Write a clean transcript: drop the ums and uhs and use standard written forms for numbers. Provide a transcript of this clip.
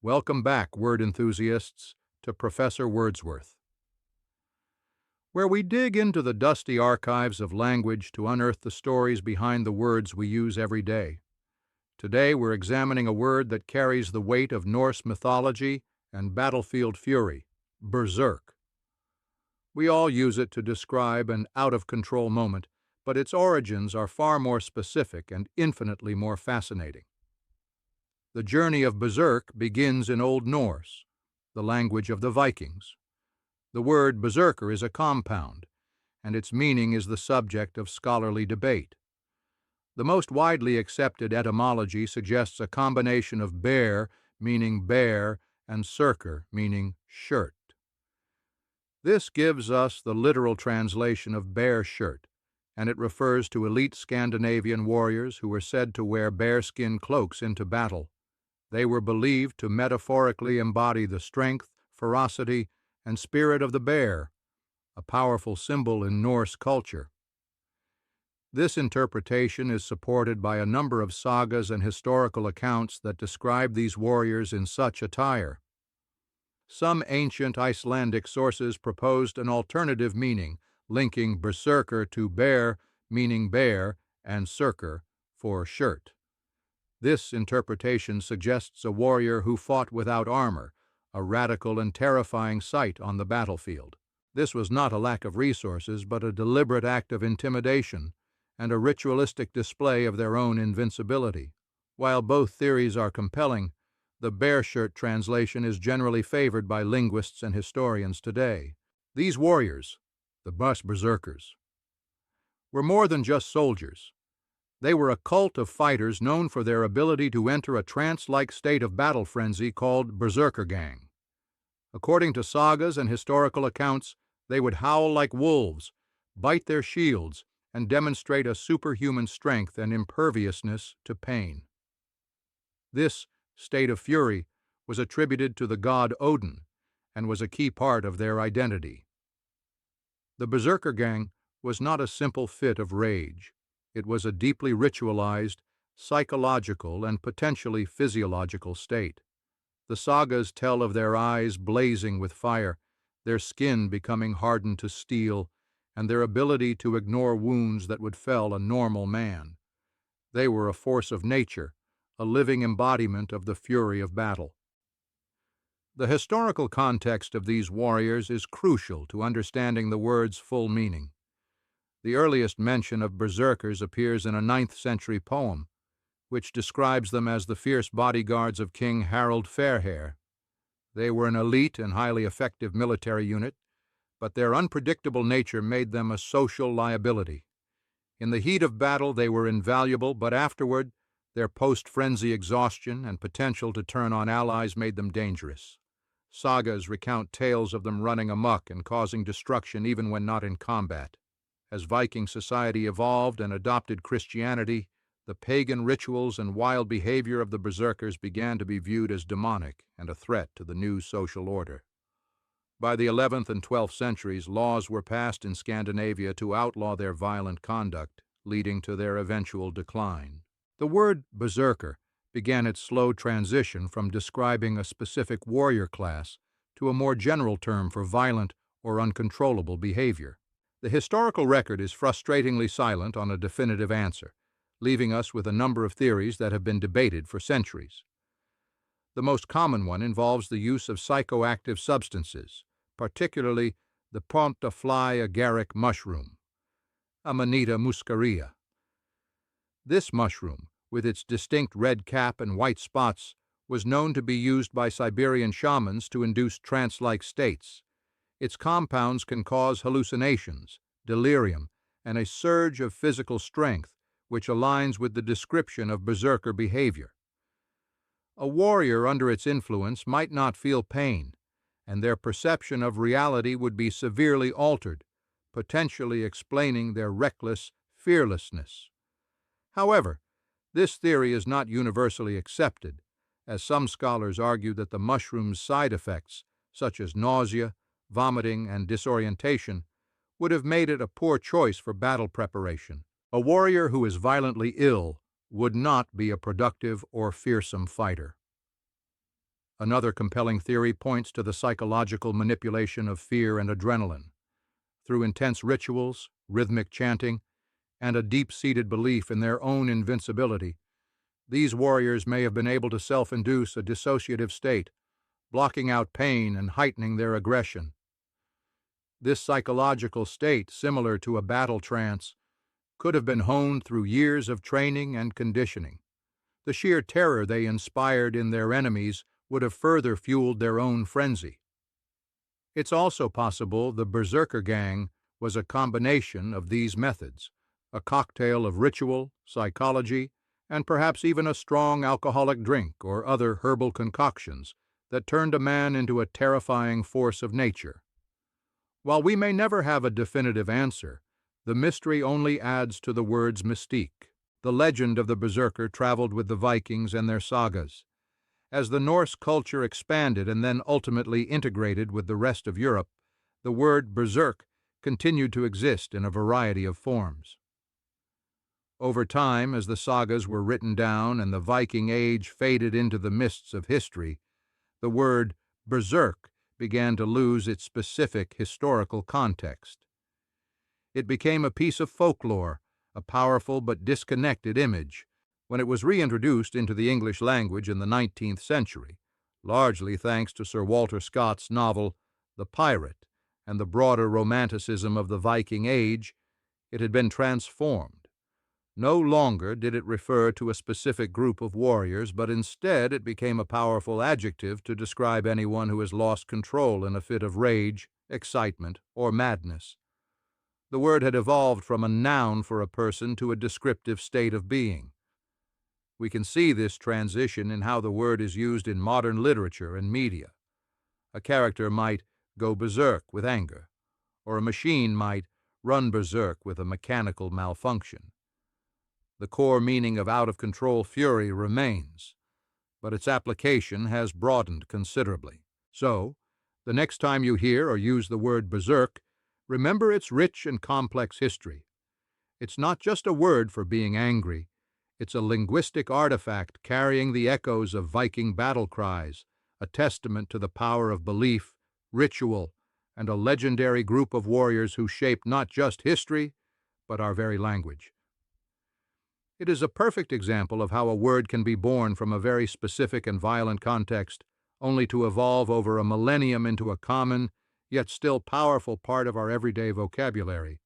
Welcome back, word enthusiasts, to Professor Wordsworth, where we dig into the dusty archives of language to unearth the stories behind the words we use every day. Today we're examining a word that carries the weight of Norse mythology and battlefield fury, berserk. We all use it to describe an out-of-control moment, but its origins are far more specific and infinitely more fascinating. The journey of Berserk begins in Old Norse, the language of the Vikings. The word Berserker is a compound, and its meaning is the subject of scholarly debate. The most widely accepted etymology suggests a combination of bear, meaning bear, and serker, meaning shirt. This gives us the literal translation of bear shirt, and it refers to elite Scandinavian warriors who were said to wear bearskin cloaks into battle. They were believed to metaphorically embody the strength, ferocity, and spirit of the bear, a powerful symbol in Norse culture. This interpretation is supported by a number of sagas and historical accounts that describe these warriors in such attire. Some ancient Icelandic sources proposed an alternative meaning, linking berserker to bear, meaning bear, and serker for shirt. This interpretation suggests a warrior who fought without armor, a radical and terrifying sight on the battlefield. This was not a lack of resources, but a deliberate act of intimidation and a ritualistic display of their own invincibility. While both theories are compelling, the bear shirt translation is generally favored by linguists and historians today. These warriors, the berserkers, were more than just soldiers. They were a cult of fighters known for their ability to enter a trance-like state of battle frenzy called Berserker gang. According to sagas and historical accounts, they would howl like wolves, bite their shields, and demonstrate a superhuman strength and imperviousness to pain. This state of fury was attributed to the god Odin and was a key part of their identity. The Berserker gang was not a simple fit of rage. It was a deeply ritualized, psychological, and potentially physiological state. The sagas tell of their eyes blazing with fire, their skin becoming hardened to steel, and their ability to ignore wounds that would fell a normal man. They were a force of nature, a living embodiment of the fury of battle. The historical context of these warriors is crucial to understanding the word's full meaning. The earliest mention of berserkers appears in a 9th century poem, which describes them as the fierce bodyguards of King Harald Fairhair. They were an elite and highly effective military unit, but their unpredictable nature made them a social liability. In the heat of battle they were invaluable, but afterward, their post-frenzy exhaustion and potential to turn on allies made them dangerous. Sagas recount tales of them running amok and causing destruction even when not in combat. As Viking society evolved and adopted Christianity, the pagan rituals and wild behavior of the berserkers began to be viewed as demonic and a threat to the new social order. By the 11th and 12th centuries, laws were passed in Scandinavia to outlaw their violent conduct, leading to their eventual decline. The word berserker began its slow transition from describing a specific warrior class to a more general term for violent or uncontrollable behavior. The historical record is frustratingly silent on a definitive answer, leaving us with a number of theories that have been debated for centuries. The most common one involves the use of psychoactive substances, particularly the proto-germanic mushroom, Amanita muscaria. This mushroom, with its distinct red cap and white spots, was known to be used by Siberian shamans to induce trance-like states. Its compounds can cause hallucinations, delirium, and a surge of physical strength, which aligns with the description of berserker behavior. A warrior under its influence might not feel pain, and their perception of reality would be severely altered, potentially explaining their reckless fearlessness. However, this theory is not universally accepted, as some scholars argue that the mushroom's side effects, such as nausea, vomiting, and disorientation, would have made it a poor choice for battle preparation. A warrior who is violently ill would not be a productive or fearsome fighter. Another compelling theory points to the psychological manipulation of fear and adrenaline. Through intense rituals, rhythmic chanting, and a deep-seated belief in their own invincibility, these warriors may have been able to self-induce a dissociative state, blocking out pain and heightening their aggression. This psychological state, similar to a battle trance, could have been honed through years of training and conditioning. The sheer terror they inspired in their enemies would have further fueled their own frenzy. It's also possible the Berserker gang was a combination of these methods, a cocktail of ritual, psychology, and perhaps even a strong alcoholic drink or other herbal concoctions that turned a man into a terrifying force of nature. While we may never have a definitive answer, the mystery only adds to the word's mystique. The legend of the Berserker traveled with the Vikings and their sagas. As the Norse culture expanded and then ultimately integrated with the rest of Europe, the word Berserk continued to exist in a variety of forms. Over time, as the sagas were written down and the Viking Age faded into the mists of history, the word Berserk began to lose its specific historical context. It became a piece of folklore, a powerful but disconnected image, when it was reintroduced into the English language in the 19th century, largely thanks to Sir Walter Scott's novel The Pirate and the broader romanticism of the Viking Age. It had been transformed. No longer did it refer to a specific group of warriors, but instead it became a powerful adjective to describe anyone who has lost control in a fit of rage, excitement, or madness. The word had evolved from a noun for a person to a descriptive state of being. We can see this transition in how the word is used in modern literature and media. A character might go berserk with anger, or a machine might run berserk with a mechanical malfunction. The core meaning of out-of-control fury remains, but its application has broadened considerably. So, the next time you hear or use the word berserk, remember its rich and complex history. It's not just a word for being angry. It's a linguistic artifact carrying the echoes of Viking battle cries, a testament to the power of belief, ritual, and a legendary group of warriors who shaped not just history, but our very language. It is a perfect example of how a word can be born from a very specific and violent context, only to evolve over a millennium into a common, yet still powerful part of our everyday vocabulary.